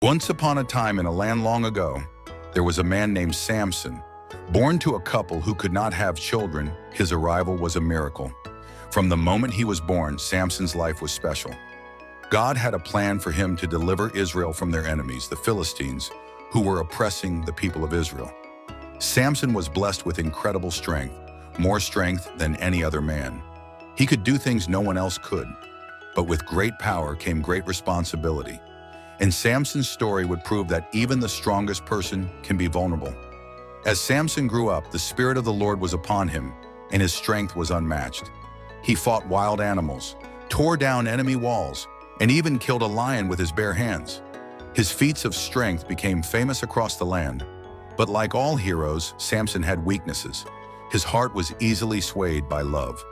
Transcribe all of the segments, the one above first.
Once upon a time in a land long ago, there was a man named Samson. Born to a couple who could not have children, his arrival was a miracle. From the moment he was born, Samson's life was special. God had a plan for him to deliver Israel from their enemies, the Philistines, who were oppressing the people of Israel. Samson was blessed with incredible strength, more strength than any other man. He could do things no one else could, but with great power came great responsibility. And Samson's story would prove that even the strongest person can be vulnerable. As Samson grew up, the Spirit of the Lord was upon him, and his strength was unmatched. He fought wild animals, tore down enemy walls, and even killed a lion with his bare hands. His feats of strength became famous across the land. But like all heroes, Samson had weaknesses. His heart was easily swayed by love,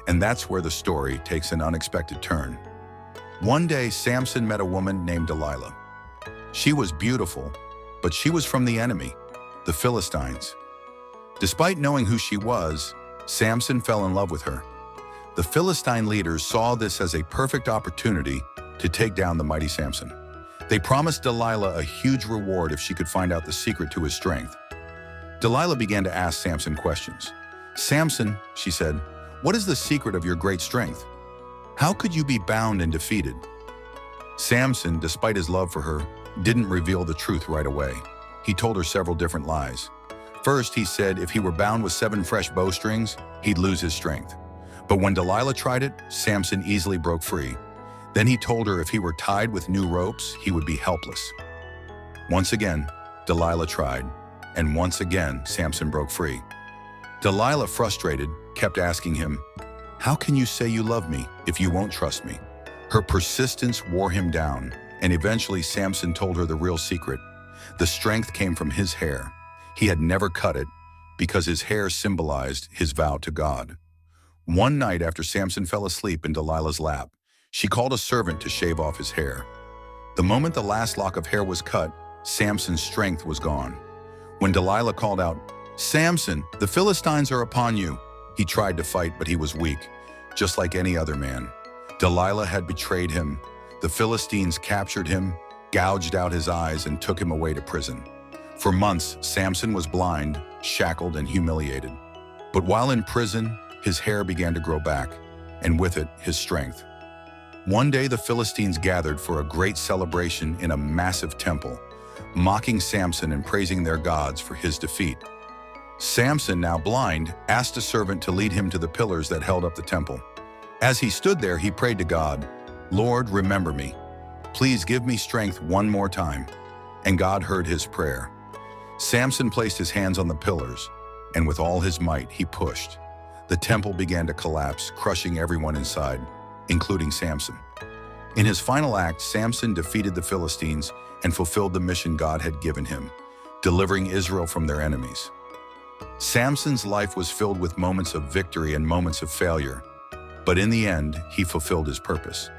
and that's where the story takes an unexpected turn. One day, Samson met a woman named Delilah. She was beautiful, but she was from the enemy, the Philistines. Despite knowing who she was, Samson fell in love with her. The Philistine leaders saw this as a perfect opportunity to take down the mighty Samson. They promised Delilah a huge reward if she could find out the secret to his strength. Delilah began to ask Samson questions. "Samson," she said, "what is the secret of your great strength? How could you be bound and defeated?" Samson, despite his love for her, didn't reveal the truth right away. He told her several different lies. First, he said if he were bound with 7 fresh bowstrings, he'd lose his strength. But when Delilah tried it, Samson easily broke free. Then he told her if he were tied with new ropes, he would be helpless. Once again, Delilah tried, and once again, Samson broke free. Delilah, frustrated, kept asking him, "How can you say you love me if you won't trust me?" Her persistence wore him down, and eventually Samson told her the real secret. The strength came from his hair. He had never cut it because his hair symbolized his vow to God. One night after Samson fell asleep in Delilah's lap, she called a servant to shave off his hair. The moment the last lock of hair was cut, Samson's strength was gone. When Delilah called out, "Samson, the Philistines are upon you," he tried to fight, but he was weak, just like any other man. Delilah had betrayed him. The Philistines captured him, gouged out his eyes, and took him away to prison. For months, Samson was blind, shackled, and humiliated. But while in prison, his hair began to grow back, and with it, his strength. One day, the Philistines gathered for a great celebration in a massive temple, mocking Samson and praising their gods for his defeat. Samson, now blind, asked a servant to lead him to the pillars that held up the temple. As he stood there, he prayed to God, "Lord, remember me. Please give me strength one more time." And God heard his prayer. Samson placed his hands on the pillars, and with all his might, he pushed. The temple began to collapse, crushing everyone inside, including Samson. In his final act, Samson defeated the Philistines and fulfilled the mission God had given him, delivering Israel from their enemies. Samson's life was filled with moments of victory and moments of failure, but in the end, he fulfilled his purpose.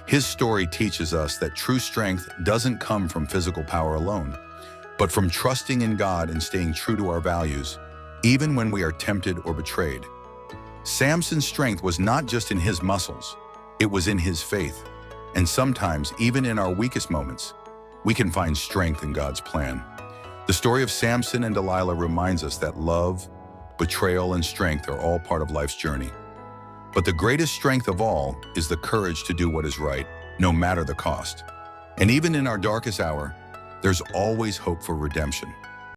His story teaches us that true strength doesn't come from physical power alone, but from trusting in God and staying true to our values, even when we are tempted or betrayed. Samson's strength was not just in his muscles, it was in his faith. And sometimes, even in our weakest moments, we can find strength in God's plan. The story of Samson and Delilah reminds us that love, betrayal, and strength are all part of life's journey. But the greatest strength of all is the courage to do what is right, no matter the cost. And even in our darkest hour, there's always hope for redemption.